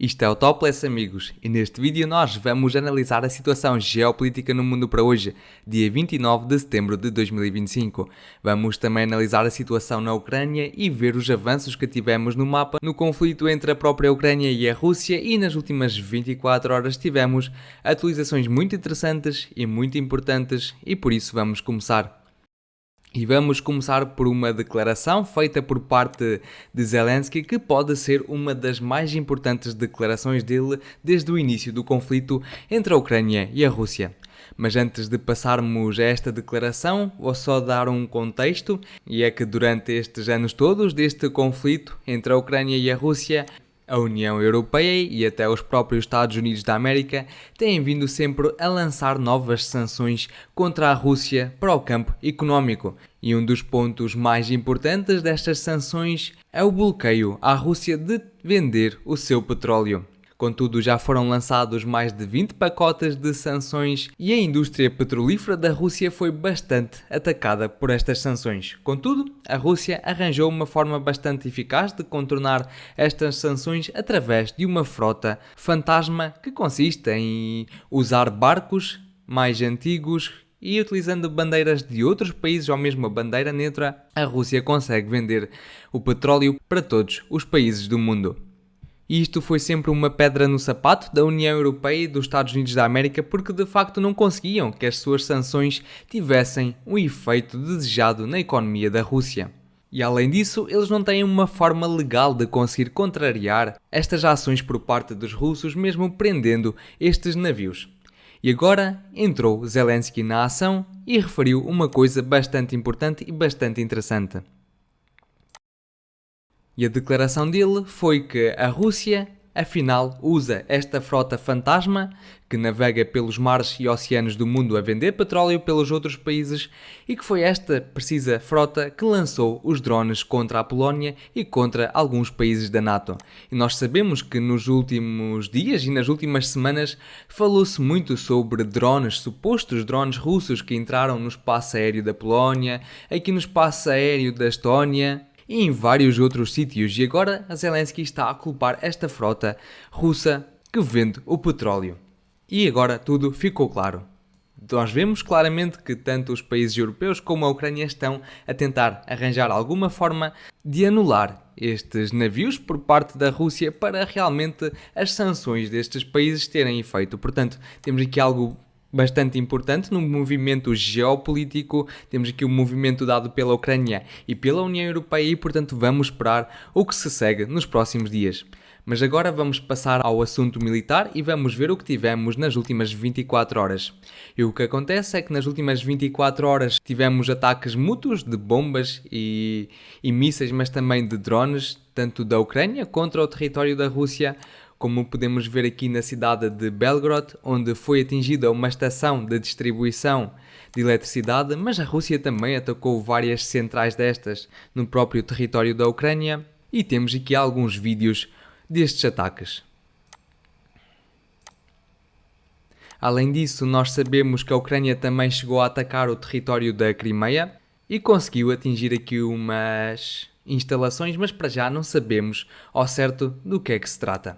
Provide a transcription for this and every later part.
Isto é o Topless, amigos, e neste vídeo nós vamos analisar a situação geopolítica no mundo para hoje, dia 29 de setembro de 2025. Vamos também analisar a situação na Ucrânia e ver os avanços que tivemos no mapa no conflito entre a própria Ucrânia e a Rússia, e nas últimas 24 horas tivemos atualizações muito interessantes e muito importantes, e por isso vamos começar. E vamos começar por uma declaração feita por parte de Zelensky, que pode ser uma das mais importantes declarações dele desde o início do conflito entre a Ucrânia e a Rússia. Mas antes de passarmos a esta declaração, vou só dar um contexto, e é que durante estes anos todos deste conflito entre a Ucrânia e a Rússia, a União Europeia e até os próprios Estados Unidos da América têm vindo sempre a lançar novas sanções contra a Rússia para o campo económico. E um dos pontos mais importantes destas sanções é o bloqueio à Rússia de vender o seu petróleo. Contudo, já foram lançados mais de 20 pacotes de sanções e a indústria petrolífera da Rússia foi bastante atacada por estas sanções. Contudo, a Rússia arranjou uma forma bastante eficaz de contornar estas sanções através de uma frota fantasma que consiste em usar barcos mais antigos e utilizando bandeiras de outros países ou mesmo a bandeira neutra, a Rússia consegue vender o petróleo para todos os países do mundo. E isto foi sempre uma pedra no sapato da União Europeia e dos Estados Unidos da América, porque de facto não conseguiam que as suas sanções tivessem um efeito desejado na economia da Rússia. E além disso, eles não têm uma forma legal de conseguir contrariar estas ações por parte dos russos, mesmo prendendo estes navios. E agora entrou Zelensky na ação e referiu uma coisa bastante importante e bastante interessante. E a declaração dele foi que a Rússia, afinal, usa esta frota fantasma que navega pelos mares e oceanos do mundo a vender petróleo pelos outros países, e que foi esta precisa frota que lançou os drones contra a Polónia e contra alguns países da NATO. E nós sabemos que nos últimos dias e nas últimas semanas falou-se muito sobre drones, supostos drones russos que entraram no espaço aéreo da Polónia, aqui no espaço aéreo da Estónia e em vários outros sítios, e agora a Zelensky está a culpar esta frota russa que vende o petróleo. E agora tudo ficou claro. Nós vemos claramente que tanto os países europeus como a Ucrânia estão a tentar arranjar alguma forma de anular estes navios por parte da Rússia para realmente as sanções destes países terem efeito. Portanto, temos aqui algo bastante importante no movimento geopolítico. Temos aqui o movimento dado pela Ucrânia e pela União Europeia e, portanto, vamos esperar o que se segue nos próximos dias. Mas agora vamos passar ao assunto militar e vamos ver o que tivemos nas últimas 24 horas. E o que acontece é que nas últimas 24 horas tivemos ataques mútuos de bombas e mísseis, mas também de drones, tanto da Ucrânia contra o território da Rússia, como podemos ver aqui na cidade de Belgorod, onde foi atingida uma estação de distribuição de eletricidade, mas a Rússia também atacou várias centrais destas no próprio território da Ucrânia, e temos aqui alguns vídeos destes ataques. Além disso, nós sabemos que a Ucrânia também chegou a atacar o território da Crimeia e conseguiu atingir aqui umas instalações, mas para já não sabemos ao certo do que é que se trata.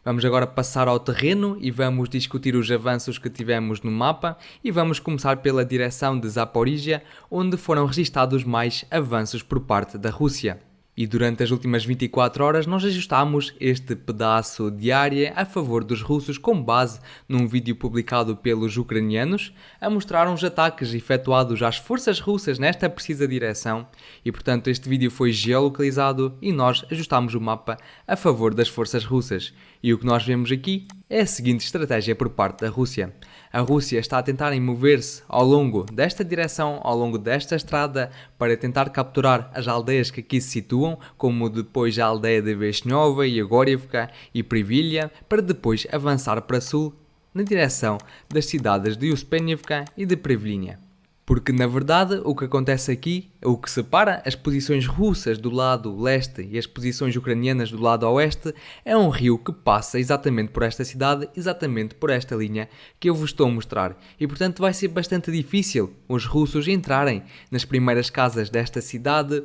Vamos agora passar ao terreno e vamos discutir os avanços que tivemos no mapa, e vamos começar pela direção de Zaporizhia, onde foram registados mais avanços por parte da Rússia. E durante as últimas 24 horas nós ajustámos este pedaço de área a favor dos russos com base num vídeo publicado pelos ucranianos a mostrar uns ataques efetuados às forças russas nesta precisa direção, e portanto este vídeo foi geolocalizado e nós ajustámos o mapa a favor das forças russas. E o que nós vemos aqui é a seguinte estratégia por parte da Rússia. A Rússia está a tentar mover-se ao longo desta direção, ao longo desta estrada, para tentar capturar as aldeias que aqui se situam, como depois a aldeia de Veshnova, Yegorivka e Privilha, para depois avançar para sul, na direção das cidades de Uspenivka e de Privilha. Porque, na verdade, o que acontece aqui, o que separa as posições russas do lado leste e as posições ucranianas do lado oeste, é um rio que passa exatamente por esta cidade, exatamente por esta linha que eu vos estou a mostrar. E, portanto, vai ser bastante difícil os russos entrarem nas primeiras casas desta cidade,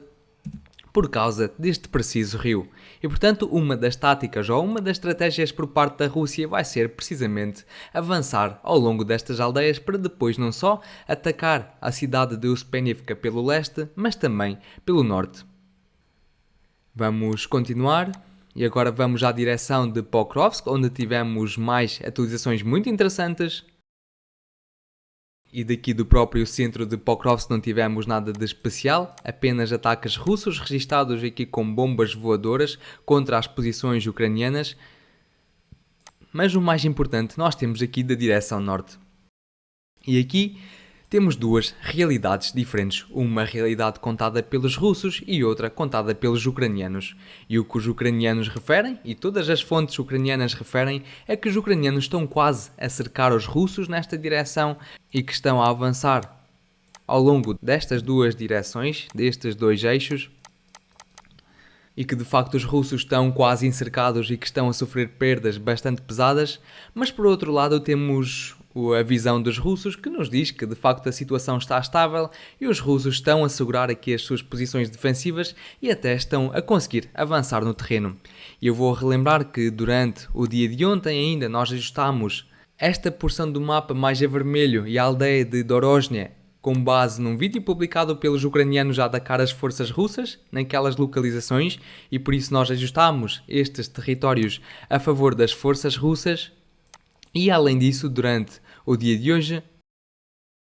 por causa deste preciso rio. E portanto, uma das táticas ou uma das estratégias por parte da Rússia vai ser precisamente avançar ao longo destas aldeias para depois não só atacar a cidade de Uspeniivka pelo leste, mas também pelo norte. Vamos continuar e agora vamos à direção de Pokrovsk, onde tivemos mais atualizações muito interessantes. E daqui do próprio centro de Pokrovsk não tivemos nada de especial, apenas ataques russos registados aqui com bombas voadoras contra as posições ucranianas. Mas o mais importante nós temos aqui da direção norte. E aqui temos duas realidades diferentes, uma realidade contada pelos russos e outra contada pelos ucranianos. E o que os ucranianos referem, e todas as fontes ucranianas referem, é que os ucranianos estão quase a cercar os russos nesta direção e que estão a avançar ao longo destas duas direções, destes dois eixos, e que de facto os russos estão quase encercados e que estão a sofrer perdas bastante pesadas, mas por outro lado temos a visão dos russos que nos diz que de facto a situação está estável e os russos estão a assegurar aqui as suas posições defensivas e até estão a conseguir avançar no terreno. E eu vou relembrar que durante o dia de ontem ainda nós ajustámos esta porção do mapa mais a vermelho e a aldeia de Dorozhny com base num vídeo publicado pelos ucranianos a atacar as forças russas naquelas localizações e por isso nós ajustámos estes territórios a favor das forças russas. E além disso, durante o dia de hoje,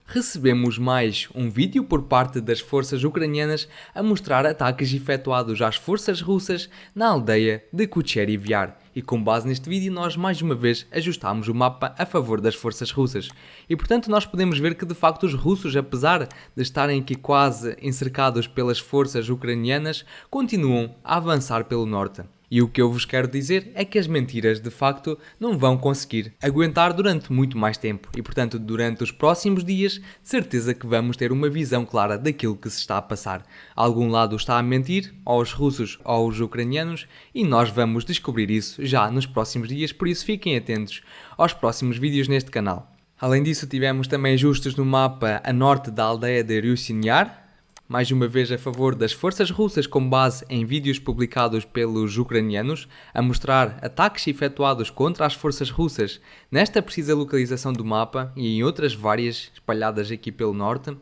recebemos mais um vídeo por parte das forças ucranianas a mostrar ataques efetuados às forças russas na aldeia de Kucherov Yar. E com base neste vídeo nós mais uma vez ajustámos o mapa a favor das forças russas. E portanto nós podemos ver que de facto os russos, apesar de estarem aqui quase encercados pelas forças ucranianas, continuam a avançar pelo norte. E o que eu vos quero dizer é que as mentiras, de facto, não vão conseguir aguentar durante muito mais tempo. E, portanto, durante os próximos dias, de certeza que vamos ter uma visão clara daquilo que se está a passar. Algum lado está a mentir, ou os russos ou os ucranianos, e nós vamos descobrir isso já nos próximos dias, por isso fiquem atentos aos próximos vídeos neste canal. Além disso, tivemos também ajustes no mapa a norte da aldeia de Ryusyn Yar, mais uma vez a favor das forças russas com base em vídeos publicados pelos ucranianos a mostrar ataques efetuados contra as forças russas nesta precisa localização do mapa e em outras várias espalhadas aqui pelo norte.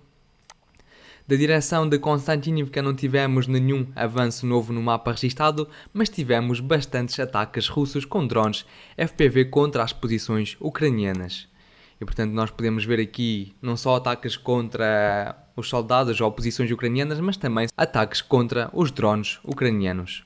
Da direção de Konstantinivka não tivemos nenhum avanço novo no mapa registado, mas tivemos bastantes ataques russos com drones FPV contra as posições ucranianas. E portanto nós podemos ver aqui não só ataques contra os soldados ou posições ucranianas, mas também ataques contra os drones ucranianos.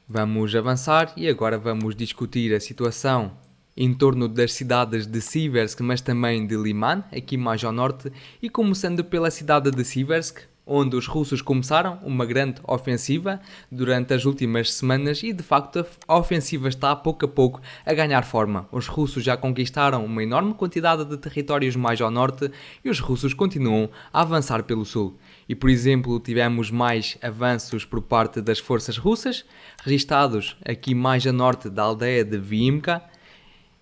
Vamos avançar e agora vamos discutir a situação em torno das cidades de Siversk, mas também de Liman, aqui mais ao norte, e começando pela cidade de Siversk, onde os russos começaram uma grande ofensiva durante as últimas semanas e de facto a ofensiva está pouco a pouco a ganhar forma. Os russos já conquistaram uma enorme quantidade de territórios mais ao norte e os russos continuam a avançar pelo sul. E por exemplo tivemos mais avanços por parte das forças russas, registados aqui mais a norte da aldeia de Viimka,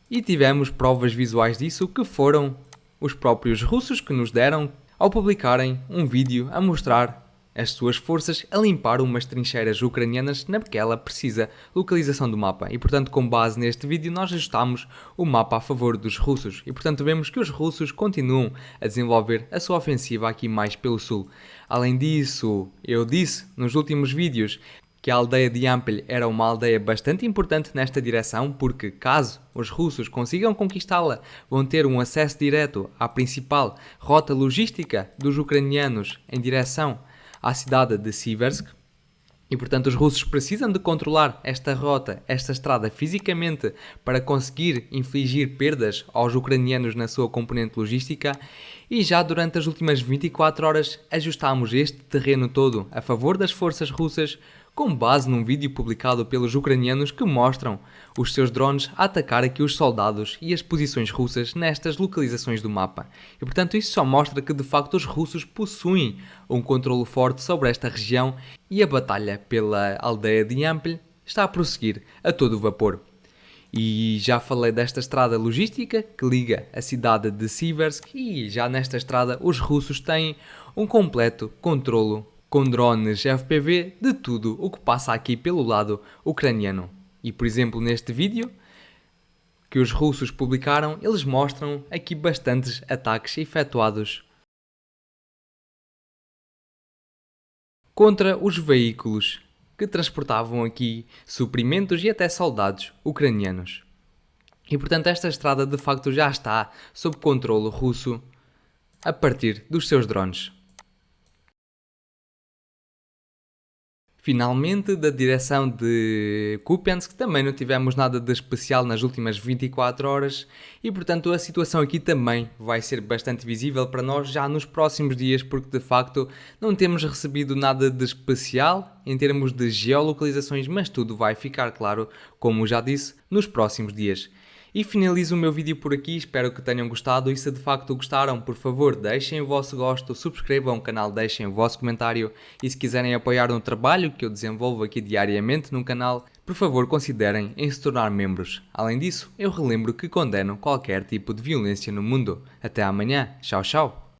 e tivemos provas visuais disso que foram os próprios russos que nos deram ao publicarem um vídeo a mostrar as suas forças a limpar umas trincheiras ucranianas naquela precisa localização do mapa. E portanto, com base neste vídeo, nós ajustamos o mapa a favor dos russos. E portanto, vemos que os russos continuam a desenvolver a sua ofensiva aqui mais pelo sul. Além disso, eu disse nos últimos vídeos que a aldeia de Yampel era uma aldeia bastante importante nesta direção, porque caso os russos consigam conquistá-la, vão ter um acesso direto à principal rota logística dos ucranianos em direção à cidade de Siversk. E portanto os russos precisam de controlar esta rota, esta estrada fisicamente para conseguir infligir perdas aos ucranianos na sua componente logística. E já durante as últimas 24 horas ajustámos este terreno todo a favor das forças russas, com base num vídeo publicado pelos ucranianos que mostram os seus drones a atacar aqui os soldados e as posições russas nestas localizações do mapa. E portanto isso só mostra que de facto os russos possuem um controle forte sobre esta região e a batalha pela aldeia de Yampel está a prosseguir a todo vapor. E já falei desta estrada logística que liga a cidade de Siversk, e já nesta estrada os russos têm um completo controlo com drones FPV de tudo o que passa aqui pelo lado ucraniano. E por exemplo, neste vídeo que os russos publicaram, eles mostram aqui bastantes ataques efetuados contra os veículos que transportavam aqui suprimentos e até soldados ucranianos. E portanto esta estrada de facto já está sob controle russo a partir dos seus drones. Finalmente, da direção de Kupiansk também não tivemos nada de especial nas últimas 24 horas e, portanto, a situação aqui também vai ser bastante visível para nós já nos próximos dias, porque de facto não temos recebido nada de especial em termos de geolocalizações, mas tudo vai ficar claro, como já disse, nos próximos dias. E finalizo o meu vídeo por aqui, espero que tenham gostado e se de facto gostaram, por favor deixem o vosso gosto, subscrevam o canal, deixem o vosso comentário e se quiserem apoiar no trabalho que eu desenvolvo aqui diariamente no canal, por favor considerem em se tornar membros. Além disso, eu relembro que condeno qualquer tipo de violência no mundo. Até amanhã, tchau tchau!